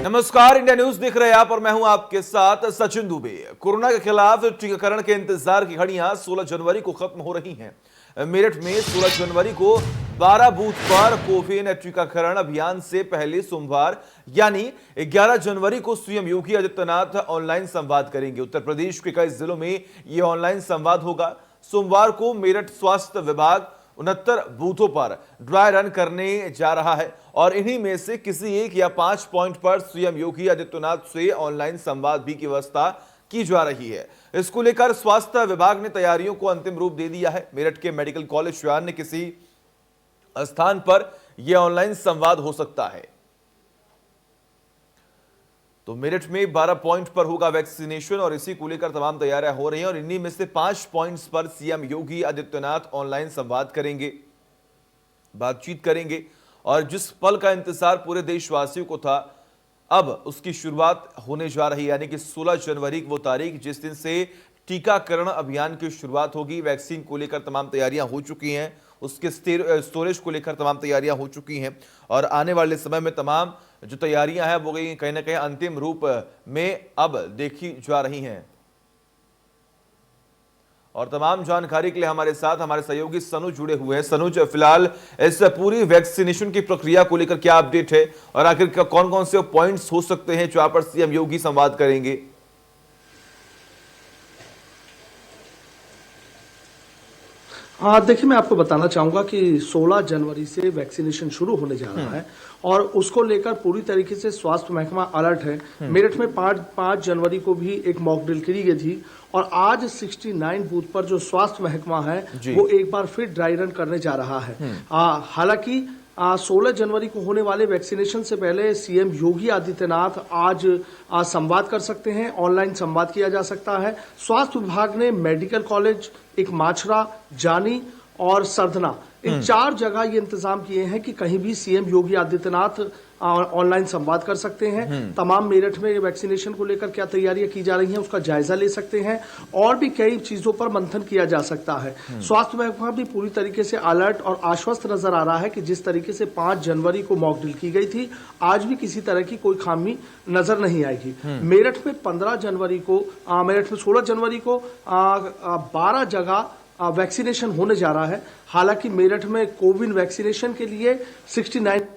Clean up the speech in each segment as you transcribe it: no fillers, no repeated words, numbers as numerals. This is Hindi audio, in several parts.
नमस्कार, इंडिया न्यूज देख रहे हैं आप और मैं हूं आपके साथ सचिन दुबे। कोरोना के खिलाफ टीकाकरण के इंतजार की घड़ियां 16 जनवरी को खत्म हो रही हैं। मेरठ में 16 जनवरी को 12 बूथ पर कोविड टीकाकरण अभियान से पहले सोमवार यानी 11 जनवरी को सीएम योगी आदित्यनाथ ऑनलाइन संवाद करेंगे। उत्तर प्रदेश के कई जिलों में यह ऑनलाइन संवाद होगा। सोमवार को मेरठ स्वास्थ्य विभाग 69 बूथों पर ड्राई रन करने जा रहा है और इन्हीं में से किसी एक या 5 पॉइंट पर सीएम योगी आदित्यनाथ से ऑनलाइन संवाद भी की व्यवस्था की जा रही है। इसको लेकर स्वास्थ्य विभाग ने तैयारियों को अंतिम रूप दे दिया है। मेरठ के मेडिकल कॉलेज शयान ने किसी स्थान पर यह ऑनलाइन संवाद हो सकता है। तो मेरठ में 12 पॉइंट पर होगा वैक्सीनेशन और इसी को लेकर तमाम तैयारियां हो रही हैं और इन्हीं में से 5 पॉइंट्स पर सीएम योगी आदित्यनाथ ऑनलाइन संवाद करेंगे, बातचीत करेंगे और जिस पल का इंतजार पूरे देशवासियों को था अब उसकी शुरुआत होने जा रही है, यानी कि 16 जनवरी वो तारीख जिस दिन से टीकाकरण अभियान की शुरुआत होगी। वैक्सीन को लेकर तमाम तैयारियां हो चुकी हैं, उसके स्टोरेज को लेकर तमाम तैयारियां हो चुकी हैं और आने वाले समय में तमाम जो तैयारियां हैं वो कहीं ना कहीं अंतिम रूप में अब देखी जा रही हैं। और तमाम जानकारी के लिए हमारे साथ हमारे सहयोगी सनुज जुड़े हुए हैं। सनुज, फिलहाल इस पूरी वैक्सीनेशन की प्रक्रिया को लेकर क्या अपडेट है और आखिर कौन कौन से पॉइंट्स हो सकते हैं जहां पर सीएम योगी संवाद करेंगे? देखिए, मैं आपको बताना चाहूंगा कि 16 जनवरी से वैक्सीनेशन शुरू होने जा रहा है और उसको लेकर पूरी तरीके से स्वास्थ्य महकमा अलर्ट है। मेरठ में 5 जनवरी को भी एक मॉक ड्रिल करी गई थी और आज 69 बूथ पर जो स्वास्थ्य महकमा है वो एक बार फिर ड्राई रन करने जा रहा है। हालांकि 16 जनवरी को होने वाले वैक्सीनेशन से पहले सीएम योगी आदित्यनाथ आज संवाद कर सकते हैं, ऑनलाइन संवाद किया जा सकता है। स्वास्थ्य विभाग ने मेडिकल कॉलेज, एक माछरा, जानी और सरधना, इन 4 जगह ये इंतजाम किए हैं कि कहीं भी सीएम योगी आदित्यनाथ ऑनलाइन संवाद कर सकते हैं। तमाम मेरठ में वैक्सीनेशन को लेकर क्या तैयारियां की जा रही हैं उसका जायजा ले सकते हैं और भी कई चीजों पर मंथन किया जा सकता है। स्वास्थ्य विभाग भी पूरी तरीके से अलर्ट और आश्वस्त नजर आ रहा है कि जिस तरीके से 5 जनवरी को मॉक ड्रिल की गई थी आज भी किसी तरह की कोई खामी नजर नहीं आएगी। मेरठ में 15 जनवरी को मेरठ में 16 जनवरी को 12 जगह वैक्सीनेशन होने जा रहा है। हालांकि मेरठ में कोविड वैक्सीनेशन के लिए 69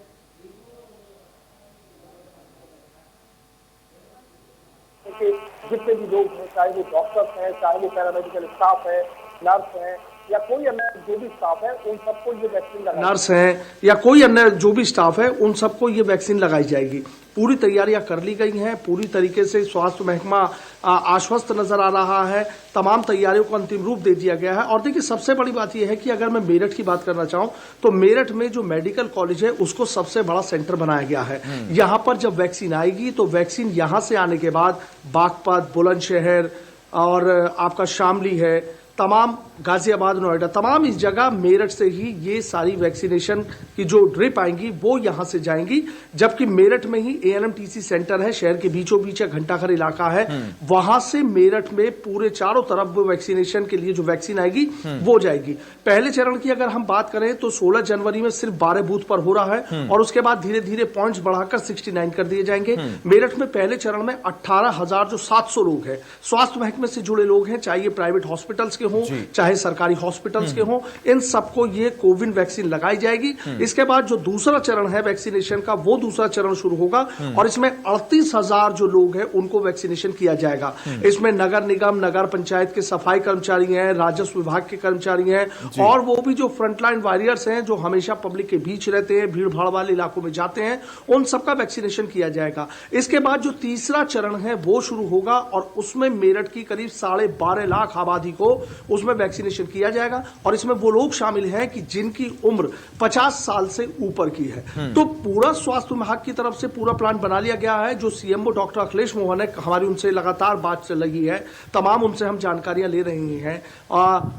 जितने भी लोग हैं, चाहे वो डॉक्टर्स हैं, चाहे वो पैरामेडिकल स्टाफ है, नर्स हैं या कोई अन्य जो भी स्टाफ है, उन सबको ये वैक्सीन नर्स हैं या कोई अन्य जो भी स्टाफ है उन सबको ये वैक्सीन लगाई जाएगी। पूरी तैयारियां कर ली गई हैं, पूरी तरीके से स्वास्थ्य महकमा आश्वस्त नजर आ रहा है। तमाम तैयारियों को अंतिम रूप दे दिया गया है। और देखिए, सबसे बड़ी बात यह है कि अगर मैं मेरठ की बात करना चाहूं तो मेरठ में जो मेडिकल कॉलेज है उसको सबसे बड़ा सेंटर बनाया गया है। यहां पर जब वैक्सीन आएगी तो वैक्सीन यहां से आने के बाद बागपत, बुलंदशहर और आपका शामली है, तमाम गाजियाबाद, नोएडा, तमाम इस जगह मेरठ से ही ये सारी वैक्सीनेशन की जो ड्रिप आएंगी वो यहां से जाएंगी। जबकि मेरठ में ही एएनएमटीसी सेंटर है, शहर के बीचों बीच घंटाघर इलाका है, वहां से मेरठ में पूरे चारों तरफ वैक्सीनेशन के लिए जो वैक्सीन आएगी वो जाएगी। पहले चरण की अगर हम बात करें तो 16 जनवरी में सिर्फ 12 बूथ पर हो रहा है और उसके बाद धीरे धीरे पॉइंट्स बढ़ाकर 69 कर दिए जाएंगे। मेरठ में पहले चरण में 18,700 लोग हैं, स्वास्थ्य महकमे से जुड़े लोग हैं, चाहे प्राइवेट हॉस्पिटल्स के हों चाहे सरकारी हॉस्पिटल्स के हों, इन सबको ये कोविड वैक्सीन लगाई जाएगी। इसके बाद जो दूसरा चरण है वैक्सीनेशन का वो दूसरा चरण शुरू होगा और इसमें 38,000 जो लोग हैं उनको वैक्सीनेशन किया जाएगा। इसमें नगर निगम, नगर पंचायत के सफाई कर्मचारी हैं, राजस्व विभाग के कर्मचारी हैं और वो भी जो फ्रंटलाइन वॉरियर्स हैं जो हमेशा पब्लिक के बीच रहते हैं, भीड़ भाड़ वाले इलाकों में जाते हैं, उन सबका वैक्सीनेशन किया जाएगा। इसके बाद जो तीसरा चरण है वो शुरू होगा और उसमें मेरठ की करीब 12.5 लाख आबादी को उसमें वैक्सीनेशन किया जाएगा और इसमें वो लोग शामिल हैं कि जिनकी उम्र 50 साल से ऊपर की है। तो पूरा स्वास्थ्य विभाग की तरफ से पूरा प्लान बना लिया गया है। जो सीएमओ डॉक्टर अखिलेश मोहन है, हमारी उनसे लगातार बात चल रही है, तमाम उनसे हम जानकारियां ले रहे हैं।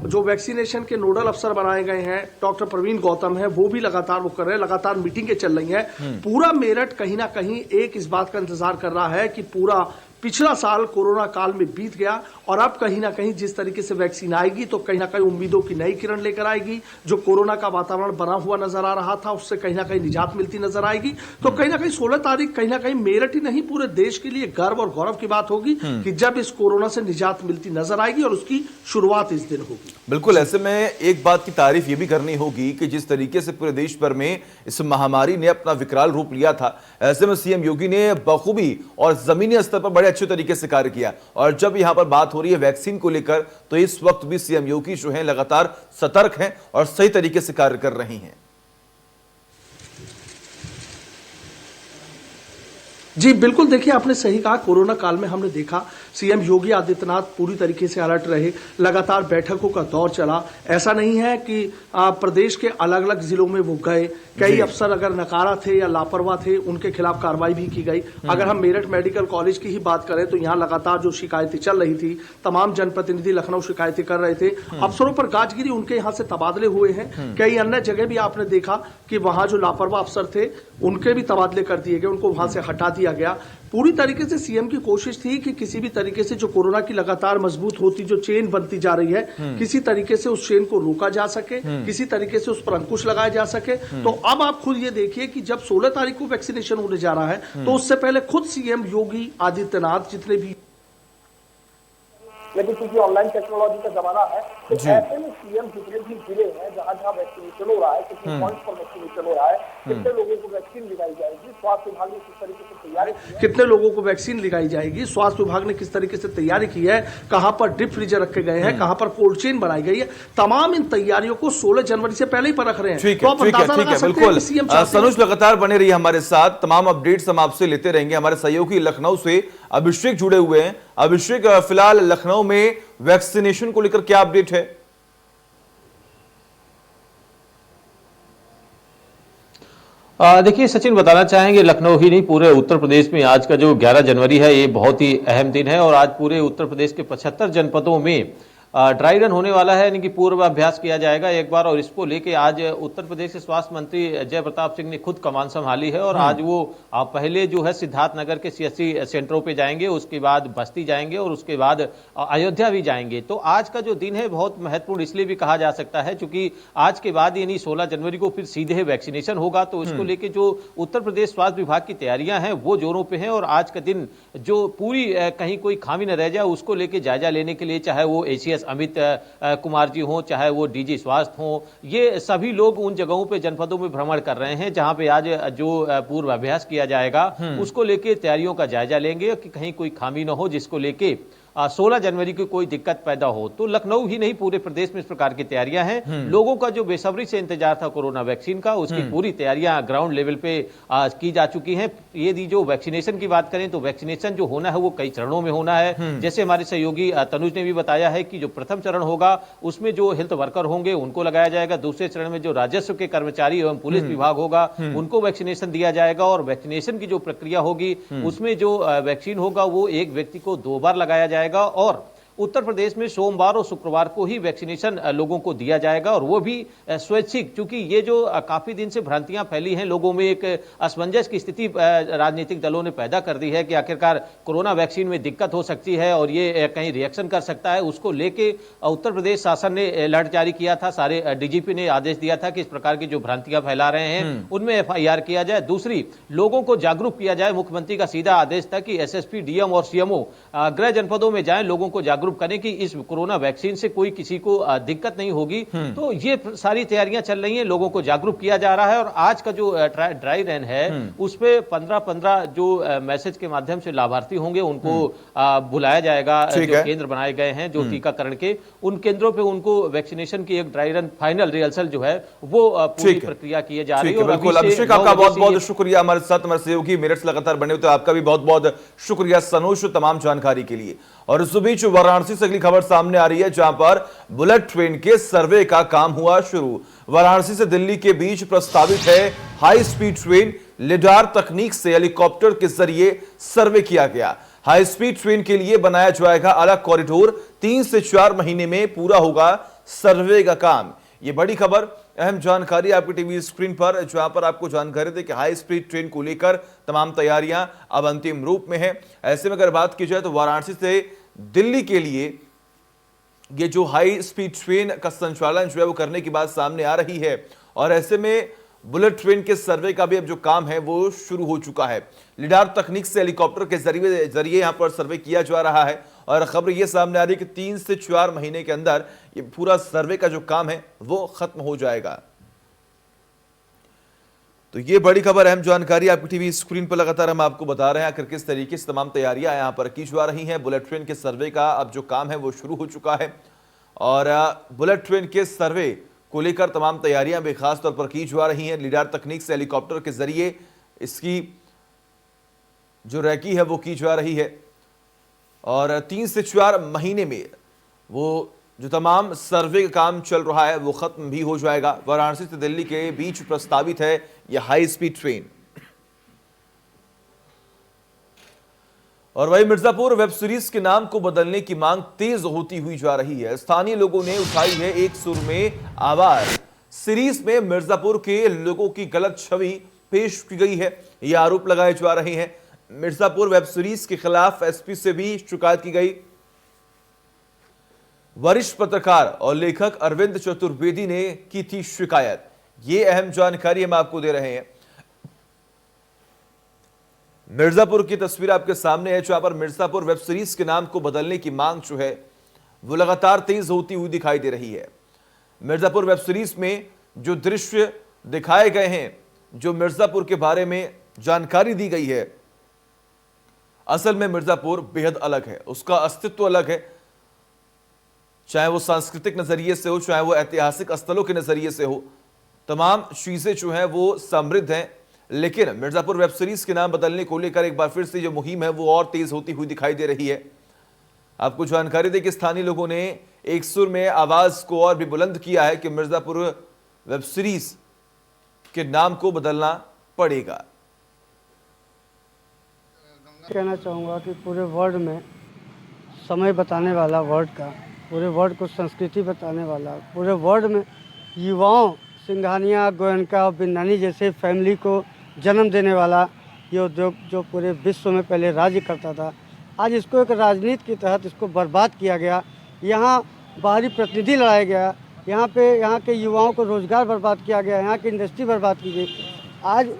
जो वैक्सीनेशन के नोडल अफसर बनाए गए हैं डॉक्टर प्रवीण गौतम है, वो भी लगातार वो कर रहे हैं, लगातार मीटिंगें चल रही हैं। पूरा मेरठ कहीं ना कहीं एक इस बात का इंतजार कर रहा है कि पूरा पिछला साल कोरोना काल में बीत गया और अब कहीं ना कहीं जिस तरीके से वैक्सीन आएगी तो कहीं ना कहीं उम्मीदों की नई किरण लेकर आएगी। जो कोरोना का वातावरण बना हुआ नजर आ रहा था उससे कहीं ना कहीं निजात मिलती नजर आएगी। तो कहीं ना कहीं 16 तारीख कहीं ना कहीं मेरठ ही नहीं पूरे देश के लिए गर्व और गौरव की बात होगी कि जब इस कोरोना से निजात मिलती नजर आएगी और उसकी शुरुआत इस दिन होगी। बिल्कुल, ऐसे में एक बात की तारीफ ये भी करनी होगी कि जिस तरीके से पूरे देश भर में इस महामारी ने अपना विकराल रूप लिया था, ऐसे में सीएम योगी ने बखूबी और जमीनी स्तर पर बड़े अच्छे तरीके से कार्य किया। और जब यहां पर बात हो रही है वैक्सीन को लेकर, तो इस वक्त भी सीएम योगी जो हैं लगातार सतर्क हैं और सही तरीके से कार्य कर रही हैं। जी बिल्कुल, देखिए आपने सही कहा। कोरोना काल में हमने देखा सीएम योगी आदित्यनाथ पूरी तरीके से अलर्ट रहे, लगातार बैठकों का दौर चला। ऐसा नहीं है कि प्रदेश के अलग अलग जिलों में वो गए, कई अफसर अगर नकारा थे या लापरवाह थे उनके खिलाफ कार्रवाई भी की गई। अगर हम मेरठ मेडिकल कॉलेज की ही बात करें तो यहाँ लगातार जो शिकायतें चल रही थी, तमाम जनप्रतिनिधि लखनऊ शिकायतें कर रहे थे, अफसरों पर गाजगिरी, उनके यहाँ से तबादले हुए हैं। कई अन्य जगह भी आपने देखा कि वहां जो लापरवाह अफसर थे उनके भी तबादले कर दिए गए, उनको वहां से हटा दिया गया। पूरी तरीके से सीएम की कोशिश थी कि किसी भी तरीके से जो कोरोना की लगातार मजबूत होती जो चेन बनती जा रही है, किसी तरीके से उस चेन को रोका जा सके, किसी तरीके से उस पर अंकुश लगाया जा सके। तो अब आप खुद ये देखिए कि जब 16 तारीख को वैक्सीनेशन होने जा रहा है तो उससे पहले खुद सीएम योगी आदित्यनाथ जितने भी, लेकिन क्योंकि ऑनलाइन टेक्नोलॉजी का जमाना है तो ऐसे में सीएम जितने भी जिले हैं जहां जहां वैक्सीनेशन हो रहा है, कितने पॉइंट पर वैक्सीनेशन हो रहा है, कितने लोगों को वैक्सीन लगाई जाएगी, स्वास्थ्य विभाग ने किस तरीके से तैयारी की है, कितने लोगों को वैक्सीन लगाई जाएगी, स्वास्थ्य विभाग ने किस तरीके से तैयारी की है, कहां पर डिप फ्रीजर रखे गए हैं, कहां पर कोल्ड चेन बनाई गई है, तमाम इन तैयारियों को 16 जनवरी से पहले ही पर रख रहे हैं। ठीक है, बिल्कुल। सनुज लगातार बने रहिए हमारे साथ, तमाम अपडेट्स हम आपसे लेते रहेंगे। हमारे सहयोगी लखनऊ से अभिषेक जुड़े हुए हैं। अभिषेक, फिलहाल लखनऊ में वैक्सीनेशन को लेकर क्या अपडेट है? देखिए सचिन, बताना चाहेंगे लखनऊ ही नहीं पूरे उत्तर प्रदेश में आज का जो 11 जनवरी है ये बहुत ही अहम दिन है और आज पूरे उत्तर प्रदेश के 75 जनपदों में ड्राई रन होने वाला है, यानी कि पूर्वाभ्यास किया जाएगा एक बार। और इसको लेके आज उत्तर प्रदेश के स्वास्थ्य मंत्री जय प्रताप सिंह ने खुद कमान संभाली है और आज वो पहले जो है सिद्धार्थनगर के सीएससी सेंटरों पे जाएंगे, उसके बाद बस्ती जाएंगे और उसके बाद अयोध्या भी जाएंगे। तो आज का जो दिन है बहुत महत्वपूर्ण इसलिए भी कहा जा सकता है क्योंकि आज के बाद यानी 16 जनवरी को फिर सीधे वैक्सीनेशन होगा। तो इसको लेके जो उत्तर प्रदेश स्वास्थ्य विभाग की तैयारियां हैं वो जोरों पे हैं और आज का दिन जो पूरी कहीं कोई खामी न रह जाए उसको लेके जायजा लेने के लिए, चाहे वो एसीएस अमित कुमार जी हों, चाहे वो डीजी स्वास्थ्य हों, ये सभी लोग उन जगहों पे जनपदों में भ्रमण कर रहे हैं जहां पे आज जो पूर्वाभ्यास किया जाएगा उसको लेके तैयारियों का जायजा लेंगे कि कहीं कोई खामी न हो जिसको लेके 16 जनवरी की कोई दिक्कत पैदा हो। तो लखनऊ ही नहीं पूरे प्रदेश में इस प्रकार की तैयारियां हैं। लोगों का जो बेसब्री से इंतजार था कोरोना वैक्सीन का, उसकी पूरी तैयारियां ग्राउंड लेवल पे की जा चुकी हैं। यदि जो वैक्सीनेशन की बात करें तो वैक्सीनेशन जो होना है वो कई चरणों में होना है। जैसे हमारे सहयोगी तनुज ने भी बताया है कि जो प्रथम चरण होगा उसमें जो हेल्थ वर्कर होंगे उनको लगाया जाएगा, दूसरे चरण में जो राजस्व के कर्मचारी एवं पुलिस विभाग होगा उनको वैक्सीनेशन दिया जाएगा और वैक्सीनेशन की जो प्रक्रिया होगी उसमें जो वैक्सीन होगा वो एक व्यक्ति को 2 बार लगाया जाएगा और उत्तर प्रदेश में सोमवार और शुक्रवार को ही वैक्सीनेशन लोगों को दिया जाएगा और वो भी स्वैच्छिक, क्योंकि ये जो काफी दिन से भ्रांतियां फैली हैं लोगों में, एक असमंजस की स्थिति राजनीतिक दलों ने पैदा कर दी है कि आखिरकार कोरोना वैक्सीन में दिक्कत हो सकती है और ये कहीं रिएक्शन कर सकता है। उसको लेके उत्तर प्रदेश शासन ने अलर्ट जारी किया था, सारे डीजीपी ने आदेश दिया था कि इस प्रकार की जो भ्रांतियां फैला रहे हैं उनमें एफआईआर किया जाए। दूसरी, लोगों को जागरूक किया जाए। मुख्यमंत्री का सीधा आदेश था कि एसएसपी, डीएम और सीएमओ गृह जनपदों में जाएं, लोगों को जागरूक करें कि इस कोरोना वैक्सीन से कोई किसी को दिक्कत नहीं होगी। तो ये सारी तैयारियां चल रही हैं, लोगों को जागरूक किया जा रहा है और आज का जो ड्राई रन है उस पे 15-15 जो मैसेज के माध्यम से लाभार्थी होंगे उनको बुलाया जाएगा। जो केंद्र बनाए गए हैं जो टीकाकरण के, उन केंद्रों पे उनको वैक्सीनेशन की एक ड्राई रन फाइनल रिहर्सल जो है वो पूरी प्रक्रिया की जा रही है। बिल्कुल अभिषेक, आपका बहुत बहुत शुक्रिया हमारे साथ, हमारे सहयोगी मेरठ से लगातार बने हुए, आपका भी बहुत बहुत शुक्रिया सनोज तमाम जानकारी के लिए। और इस बीच वाराणसी से अगली खबर सामने आ रही है जहां पर बुलेट ट्रेन के सर्वे का काम हुआ शुरू। वाराणसी से दिल्ली के बीच प्रस्तावित है हाई स्पीड ट्रेन। लिडार तकनीक से हेलीकॉप्टर के जरिए सर्वे किया गया। हाई स्पीड ट्रेन के लिए बनाया जाएगा अलग कॉरिडोर। 3 से 4 महीने में पूरा होगा सर्वे का काम। यह बड़ी खबर अहम जानकारी आपकी टीवी स्क्रीन पर, जहां पर आपको जानकारी दे कि हाई स्पीड ट्रेन को लेकर तमाम तैयारियां अब अंतिम रूप में है। ऐसे में अगर बात की जाए तो वाराणसी से दिल्ली के लिए ये जो हाई स्पीड ट्रेन का संचालन जो है वो करने की बात सामने आ रही है, और ऐसे में बुलेट ट्रेन के सर्वे का भी अब जो काम है वो शुरू हो चुका है। लिडार तकनीक से हेलीकॉप्टर के जरिए यहां पर सर्वे किया जा रहा है, और खबर यह सामने आ रही है कि 3 से 4 महीने के अंदर ये पूरा सर्वे का जो काम है वो खत्म हो जाएगा। तो ये बड़ी खबर, अहम जानकारी आपकी टीवी स्क्रीन पर लगातार हम आपको बता रहे हैं आखिर किस तरीके से तमाम तैयारियां यहां पर की जा रही हैं। बुलेट ट्रेन के सर्वे का अब जो काम है वो शुरू हो चुका है, और बुलेट ट्रेन के सर्वे को लेकर तमाम तैयारियां भी खास तौर पर की जा रही हैं। लिडार तकनीक से हेलीकॉप्टर के जरिए इसकी जो रैकी है वो की जा रही है, और 3 से 4 महीने में वो जो तमाम सर्वे का काम चल रहा है वो खत्म भी हो जाएगा। वाराणसी से दिल्ली के बीच प्रस्तावित है यह हाई स्पीड ट्रेन। और वही मिर्जापुर वेब सीरीज के नाम को बदलने की मांग तेज होती हुई जा रही है। स्थानीय लोगों ने उठाई है एक सुर में आवाज। सीरीज में मिर्जापुर के लोगों की गलत छवि पेश की गई है, यह आरोप लगाए जा रहे हैं। मिर्जापुर वेब सीरीज के खिलाफ एसपी से भी शिकायत की गई। वरिष्ठ पत्रकार और लेखक अरविंद चतुर्वेदी ने की थी शिकायत। ये अहम जानकारी हम आपको दे रहे हैं। मिर्जापुर की तस्वीर आपके सामने है, जहां पर मिर्जापुर वेब सीरीज के नाम को बदलने की मांग जो है वो लगातार तेज होती हुई दिखाई दे रही है। मिर्जापुर वेब सीरीज में जो दृश्य दिखाए गए हैं, जो मिर्जापुर के बारे में जानकारी दी गई है, असल में मिर्जापुर बेहद अलग है, उसका अस्तित्व अलग है। चाहे वो सांस्कृतिक नजरिए से हो, चाहे वो ऐतिहासिक स्थलों के नजरिए से हो, तमाम चीजें जो हैं वो समृद्ध हैं। लेकिन मिर्जापुर वेब सीरीज के नाम बदलने को लेकर एक बार फिर से जो मुहिम है वो और तेज होती हुई दिखाई दे रही है। आपको जानकारी दें कि स्थानीय लोगों ने एक सुर में आवाज को और भी बुलंद किया है कि मिर्जापुर वेब सीरीज के नाम को बदलना पड़ेगा। कहना चाहूँगा कि पूरे वर्ल्ड में समय बताने वाला, वर्ल्ड का पूरे वर्ल्ड को संस्कृति बताने वाला, पूरे वर्ल्ड में युवाओं सिंघानिया, गोयनका और बिन्नानी जैसे फैमिली को जन्म देने वाला ये उद्योग जो पूरे विश्व में पहले राज्य करता था, आज इसको एक राजनीति के तहत इसको बर्बाद किया गया। यहाँ बाहरी प्रतिनिधि लाया गया, यहाँ के युवाओं को रोजगार बर्बाद किया गया, यहाँ की इंडस्ट्री बर्बाद की गई। आज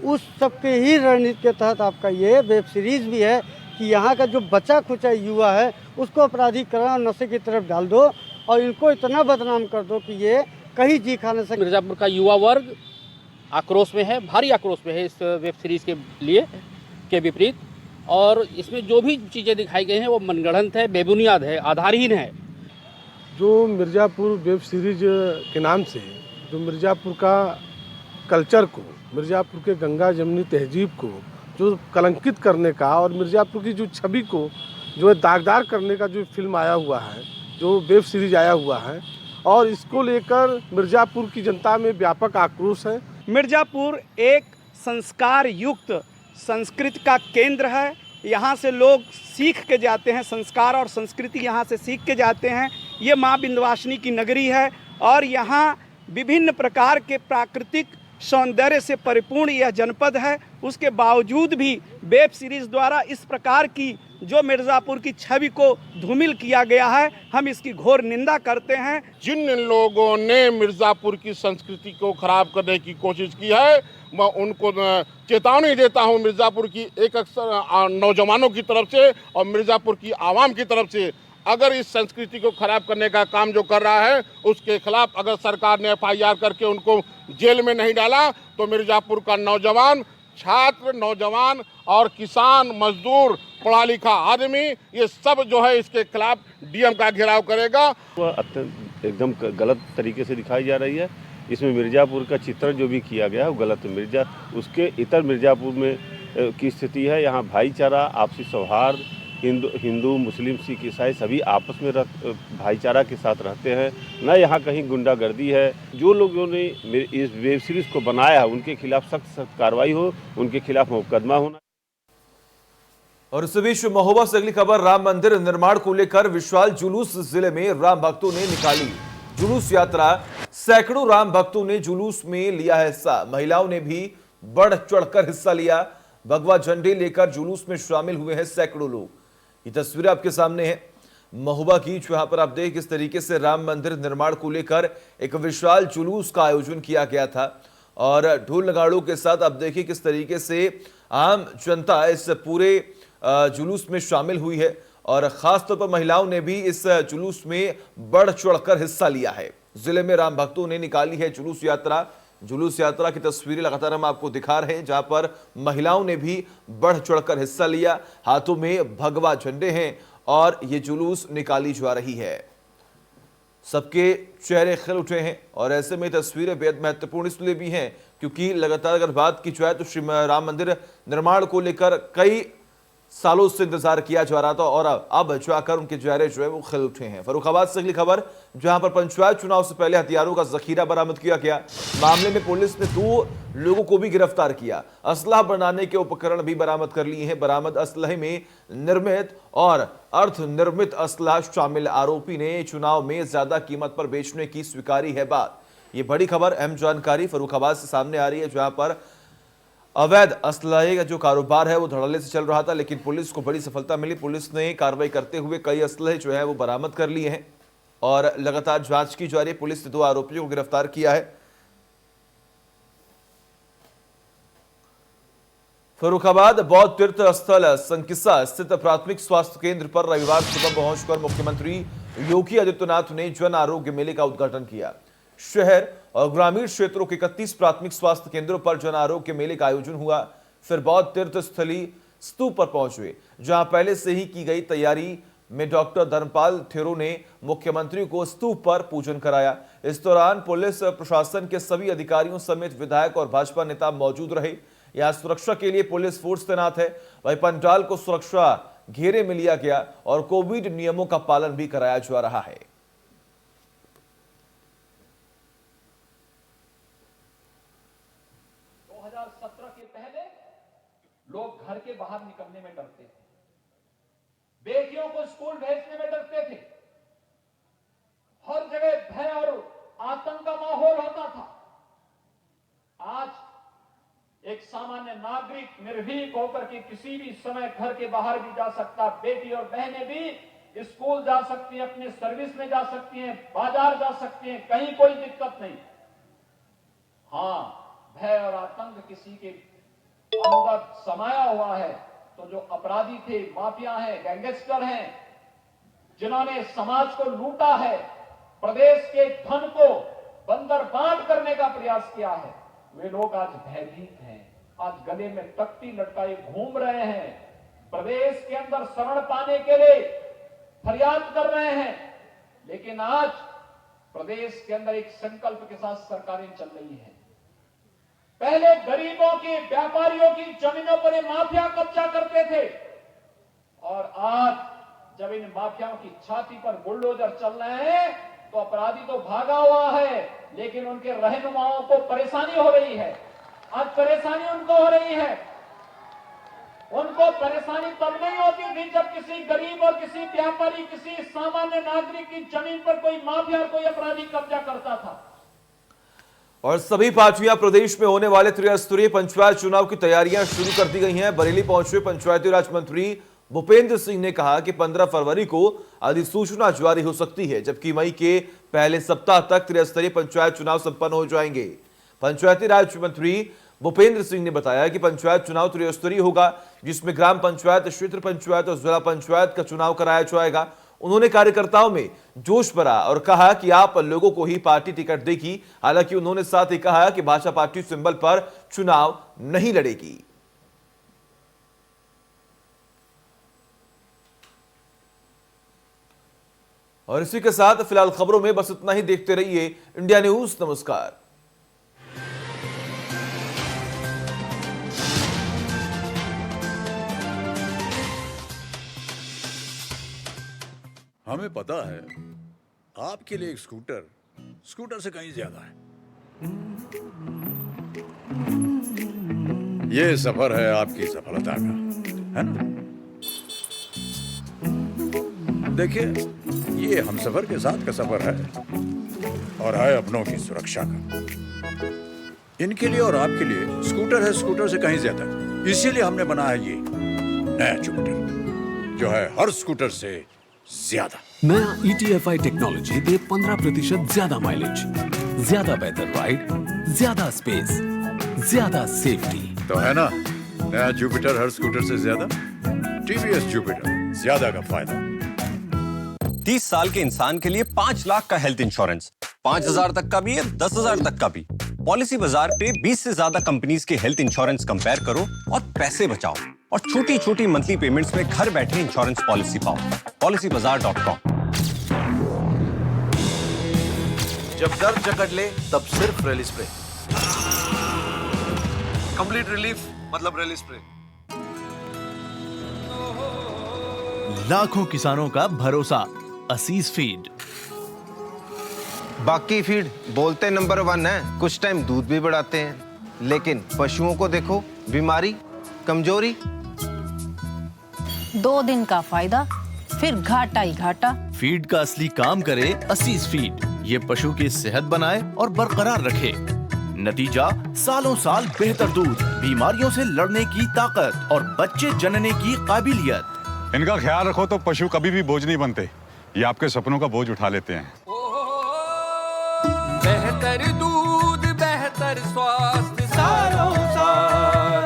उस सब के ही रणनीति के तहत आपका ये वेब सीरीज़ भी है कि यहाँ का जो बचा खुचा युवा है उसको अपराधीकरण और नशे की तरफ डाल दो और इनको इतना बदनाम कर दो कि ये कहीं जी खा न सके। मिर्जापुर का युवा वर्ग आक्रोश में है, भारी आक्रोश में है इस वेब सीरीज़ के लिए के विपरीत, और इसमें जो भी चीज़ें दिखाई गई हैं वो मनगढ़ंत है, बेबुनियाद है, आधारहीन है। जो मिर्ज़ापुर वेब सीरीज के नाम से जो मिर्ज़ापुर का कल्चर को, मिर्ज़ापुर के गंगा जमुनी तहजीब को जो कलंकित करने का और मिर्ज़ापुर की जो छवि को जो है दागदार करने का जो फिल्म आया हुआ है, जो वेब सीरीज आया हुआ है, और इसको लेकर मिर्ज़ापुर की जनता में व्यापक आक्रोश है। मिर्ज़ापुर एक संस्कार युक्त संस्कृति का केंद्र है। यहाँ से लोग सीख के जाते हैं, संस्कार और संस्कृति यहाँ से सीख के जाते हैं। ये माँ विंध्यवासिनी की नगरी है और यहाँ विभिन्न प्रकार के प्राकृतिक सौंदर्य से परिपूर्ण यह जनपद है। उसके बावजूद भी वेब सीरीज़ द्वारा इस प्रकार की जो मिर्ज़ापुर की छवि को धूमिल किया गया है, हम इसकी घोर निंदा करते हैं। जिन लोगों ने मिर्ज़ापुर की संस्कृति को खराब करने की कोशिश की है, मैं उनको चेतावनी देता हूं मिर्ज़ापुर की एक अक्सर नौजवानों की तरफ से और मिर्ज़ापुर की आवाम की तरफ से, अगर इस संस्कृति को खराब करने का काम जो कर रहा है उसके खिलाफ अगर सरकार ने FIR करके उनको जेल में नहीं डाला तो मिर्ज़ापुर का नौजवान, छात्र, नौजवान और किसान, मजदूर, पढ़ा लिखा आदमी, ये सब जो है इसके खिलाफ DM का घेराव करेगा। वह अत्यंत एकदम गलत तरीके से दिखाई जा रही है। इसमें मिर्ज़ापुर का चित्रण जो भी किया गया है वो गलत है। उसके इतर मिर्ज़ापुर में की स्थिति है, यहाँ भाईचारा, आपसी सौहार्द, हिंदू मुस्लिम सिख ईसाई सभी आपस में भाईचारा के साथ रहते हैं, न यहाँ कहीं गुंडागर्दी है। जो लोगों ने इस वेब सीरीज़ को बनाया है उनके खिलाफ सख्त कार्रवाई हो, उनके खिलाफ मुकदमा होना। और इस बीच महोबा से अगली खबर, राम मंदिर निर्माण को लेकर विशाल जुलूस जिले में राम भक्तों ने निकाली। जुलूस यात्रा सैकड़ों राम भक्तों ने जुलूस में लिया हिस्सा। महिलाओं ने भी बढ़ चढ़कर हिस्सा लिया। भगवा झंडे लेकर जुलूस में शामिल हुए हैं सैकड़ों लोग। ये तस्वीरें आपके सामने हैं महोबा की, जहां पर आप देख किस तरीके से राम मंदिर निर्माण को लेकर एक विशाल जुलूस का आयोजन किया गया था और ढोल नगाड़ों के साथ आप देखिए किस तरीके से आम जनता इस पूरे जुलूस में शामिल हुई है और खासतौर पर महिलाओं ने भी इस जुलूस में बढ़ चढ़कर हिस्सा लिया है। जिले में राम भक्तों ने निकाली है जुलूस यात्रा। जुलूस यात्रा की तस्वीरें लगातार हम आपको दिखा रहे हैं, जहां पर महिलाओं ने भी बढ़ चढ़कर हिस्सा लिया। हाथों में भगवा झंडे हैं और ये जुलूस निकाली जा रही है। सबके चेहरे खिल उठे हैं और ऐसे में तस्वीरें बेहद महत्वपूर्ण इसलिए भी हैं क्योंकि लगातार अगर बात की जाए तो श्री राम मंदिर निर्माण को लेकर कई सालों से इंतजार किया जा रहा था और अब जाकर उनके चेहरे जो है वो खिल उठे हैं। फर्रुखाबाद से अगली खबर, जहां पर पंचायत चुनाव से पहले हथियारों का जखीरा बरामद किया गया। मामले में पुलिस ने 2 लोगों को भी गिरफ्तार किया। असलाह बनाने के उपकरण भी बरामद कर लिए हैं। बरामद असलहे में निर्मित और अर्ध निर्मित असलाह शामिल। आरोपी ने चुनाव में ज्यादा कीमत पर बेचने की स्वीकारी है बात। ये बड़ी खबर, अहम जानकारी फर्रुखाबाद से सामने आ रही है, जहां पर अवैध असलहे का जो कारोबार है वो धड़ल्ले से चल रहा था, लेकिन पुलिस को बड़ी सफलता मिली। पुलिस ने कार्रवाई करते हुए कई असलहे जो है वो बरामद कर लिए हैं और लगातार जांच की जा रही है। पुलिस ने 2 आरोपियों को गिरफ्तार किया है। फर्रुखाबाद बौद्ध तीर्थ स्थल संकिसा स्थित प्राथमिक स्वास्थ्य केंद्र पर रविवार सुबह पहुंचकर मुख्यमंत्री योगी आदित्यनाथ ने जन आरोग्य मेले का उद्घाटन किया। शहर और ग्रामीण क्षेत्रों के 31 प्राथमिक स्वास्थ्य केंद्रों पर जन आरोग्य मेले का आयोजन हुआ। फिर बौद्ध तीर्थ स्थली स्तूप पर पहुंचे, जहां पहले से ही की गई तैयारी में डॉक्टर धर्मपाल थेरो ने मुख्यमंत्री को स्तूप पर पूजन कराया। इस दौरान पुलिस प्रशासन के सभी अधिकारियों समेत विधायक और भाजपा नेता मौजूद रहे। यहां सुरक्षा के लिए पुलिस फोर्स तैनात है। वहीं पंडाल को सुरक्षा घेरे में लिया गया और कोविड नियमों का पालन भी कराया जा रहा है। 2017 के पहले लोग घर के बाहर निकलने में डरते थे, बेटियों को स्कूल भेजने में डरते थे, हर जगह भय और आतंक का माहौल होता था। आज एक सामान्य नागरिक निर्भीक होकर के किसी भी समय घर के बाहर भी जा सकता। बेटी और बहनें भी स्कूल जा सकती हैं, अपने सर्विस में जा सकती हैं, बाजार जा सकती हैं, कहीं कोई दिक्कत नहीं। हाँ, भय और आतंक किसी के अंदर समाया हुआ है तो जो अपराधी थे, माफिया हैं, गैंगस्टर हैं, जिन्होंने समाज को लूटा है, प्रदेश के धन को बंदरबांट करने का प्रयास किया है, वे लोग आज भयभीत हैं। आज गले में तख्ती लटकाए घूम रहे हैं, प्रदेश के अंदर शरण पाने के लिए फरियाद कर रहे हैं। लेकिन आज प्रदेश के अंदर एक संकल्प के साथ सरकारें चल रही है। पहले गरीबों की, व्यापारियों की जमीनों पर ये माफिया कब्जा करते थे और आज जब इन माफियाओं की छाती पर बुलडोजर चल रहे हैं तो अपराधी तो भागा हुआ है, लेकिन उनके रहनुमाओं को परेशानी हो रही है। आज परेशानी उनको हो रही है। उनको परेशानी तब नहीं होती थी जब किसी गरीब और किसी व्यापारी, किसी सामान्य नागरिक की जमीन पर कोई माफिया, कोई अपराधी कब्जा करता था। और सभी पार्टियां प्रदेश में होने वाले त्रिस्तरीय पंचायत चुनाव की तैयारियां शुरू कर दी गई हैं। बरेली पहुंचे पंचायती राज मंत्री भूपेंद्र सिंह ने कहा कि 15 फरवरी को अधिसूचना जारी हो सकती है, जबकि मई के पहले सप्ताह तक त्रिस्तरीय पंचायत चुनाव संपन्न हो जाएंगे। पंचायती राज मंत्री भूपेंद्र सिंह ने बताया कि पंचायत चुनाव त्रिस्तरीय होगा, जिसमें ग्राम पंचायत, क्षेत्र पंचायत और जिला पंचायत का चुनाव कराया जाएगा। उन्होंने कार्यकर्ताओं में जोश भरा और कहा कि आप लोगों को ही पार्टी टिकट देगी। हालांकि उन्होंने साथ ही कहा कि भाजपा पार्टी सिंबल पर चुनाव नहीं लड़ेगी। और इसी के साथ फिलहाल खबरों में बस इतना ही। देखते रहिए इंडिया न्यूज। नमस्कार। हमें पता है आपके लिए एक स्कूटर से कहीं ज्यादा है। ये सफर है आपकी सफलता का, है ना? देखिए, ये हमसफर के साथ का सफर है और है अपनों की सुरक्षा का। इनके लिए और आपके लिए स्कूटर है स्कूटर से कहीं ज्यादा, इसीलिए हमने बनाया ये नया जुपिटर, जो है हर स्कूटर से ज्यादा। नया ETFI टेक्नोलॉजी दे 15% ज्यादा माइलेज, ज्यादा बेहतर राइड, ज्यादा स्पेस, ज्यादा सेफ्टी। तो है ना नया जुपिटर हर स्कूटर से ज्यादा। TVS जुपिटर, ज्यादा का फायदा। 30 साल के इंसान के लिए 5 लाख का हेल्थ इंश्योरेंस, 5,000 तक का भी है, 10,000 तक का भी। पॉलिसी बाजार पे 20 से ज्यादा कंपनीज के हेल्थ इंश्योरेंस कंपेयर करो और पैसे बचाओ, और छोटी छोटी मंथली पेमेंट्स में घर बैठे इंश्योरेंस पॉलिसी पाओ। PolicyBazaar.com। जब दर्द जकड़ ले तब सिर्फ रेली स्प्रे। कंप्लीट रिलीफ मतलब रेली स्प्रे। लाखों किसानों का भरोसा असीस फीड। बाकी फीड बोलते नंबर 1 है, कुछ टाइम दूध भी बढ़ाते हैं, लेकिन पशुओं को देखो, बीमारी, कमजोरी। 2 दिन का फायदा, फिर घाटा ही घाटा। फीड का असली काम करे असीस फीड। ये पशु की सेहत बनाए और बरकरार रखे। नतीजा सालों साल बेहतर दूध, बीमारियों से लड़ने की ताकत और बच्चे जनने की काबिलियत। इनका ख्याल रखो तो पशु कभी भी बोझ नहीं बनते, ये आपके सपनों का बोझ उठा लेते हैं। बेहतर दूध, बेहतर स्वास्थ्य सालों साल।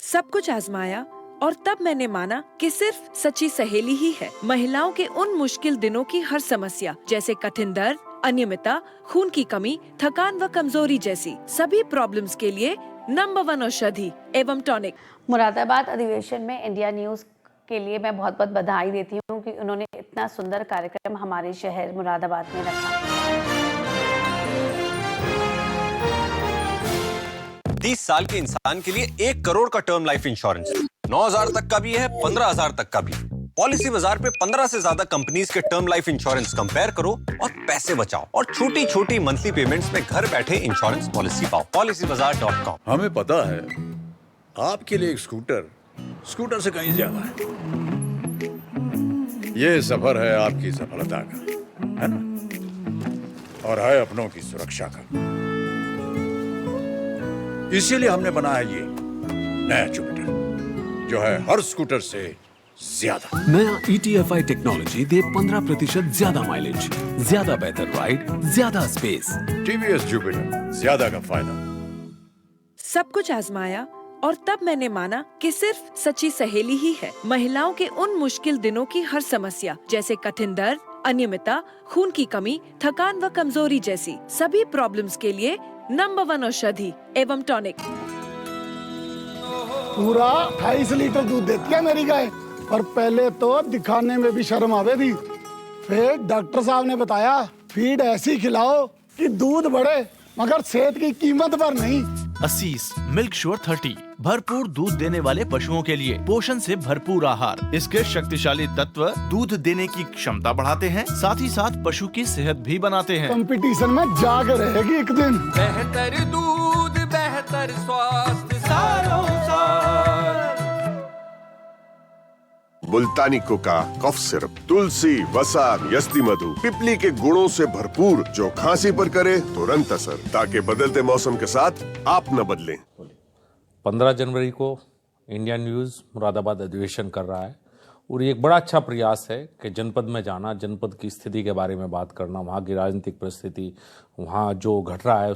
सब कुछ आजमाया और तब मैंने माना कि सिर्फ सच्ची सहेली ही है महिलाओं के उन मुश्किल दिनों की हर समस्या, जैसे कठिन दर्द, अनियमितता, खून की कमी, थकान व कमजोरी जैसी सभी प्रॉब्लम्स के लिए नंबर 1 औषधि एवं टॉनिक। मुरादाबाद अधिवेशन में इंडिया न्यूज के लिए मैं बहुत बहुत बधाई देती हूँ कि उन्होंने इतना सुंदर कार्यक्रम हमारे शहर मुरादाबाद में रखा। 30 साल के इंसान के लिए 1 करोड़ का टर्म लाइफ इंश्योरेंस, 9,000 तक का भी है, 15,000 तक का भी। पॉलिसी बाजार पे 15 से ज्यादा कंपनीज के टर्म लाइफ इंश्योरेंस कंपेयर करो और पैसे बचाओ, और छोटी छोटी मंथली पेमेंट्स में घर बैठे इंश्योरेंस पॉलिसी पाओ। PolicyBazaar.com। हमें पता है आपके लिए एक स्कूटर स्कूटर से कहीं ज्यादा है। ये सफर है आपकी सफलता का, है ना, और है अपनों की सुरक्षा का। इसीलिए हमने बनाया ये नया जुपिटर, जो है हर स्कूटर से ज्यादा। नया ETFI टेक्नोलॉजी दे 15% ज्यादा माइलेज, ज्यादा बेहतर राइड, ज्यादा स्पेस। TVS जुपिटर, ज्यादा का फायदा। सब कुछ आजमाया और तब मैंने माना कि सिर्फ सच्ची सहेली ही है महिलाओं के उन मुश्किल दिनों की हर समस्या, जैसे कठिन दर्द, अनियमितता, खून की कमी, थकान व कमजोरी जैसी सभी प्रॉब्लम्स के लिए नंबर 1 औषधि एवं टॉनिक। पूरा 28 लीटर दूध देती है मेरी गाय, और पहले तो दिखाने में भी शर्म आवे थी। फिर डॉक्टर साहब ने बताया फीड ऐसी खिलाओ कि दूध बढ़े, मगर सेहत की कीमत पर नहीं। असीस मिल्क श्योर 30 भरपूर दूध देने वाले पशुओं के लिए पोषण से भरपूर आहार। इसके शक्तिशाली तत्व दूध देने की क्षमता बढ़ाते हैं, साथ ही साथ पशु की सेहत भी बनाते हैं। कंपटीशन में जाकर रहेगी एक दिन। बेहतर दूध, बेहतर स्वास्थ्य सालों साल। मुल्तानी कोका कफ सिरप, तुलसी, वसा, यस्ती मधु, पिपली के गुणों से भरपूर, जो खांसी पर करे तुरंत असर, ताकि बदलते मौसम के साथ आप न बदलें। 15 जनवरी को इंडिया न्यूज़ मुरादाबाद अधिवेशन कर रहा है, और ये एक बड़ा अच्छा प्रयास है कि जनपद में जाना, जनपद की स्थिति के बारे में बात करना, वहाँ की राजनीतिक परिस्थिति, वहाँ जो घट रहा है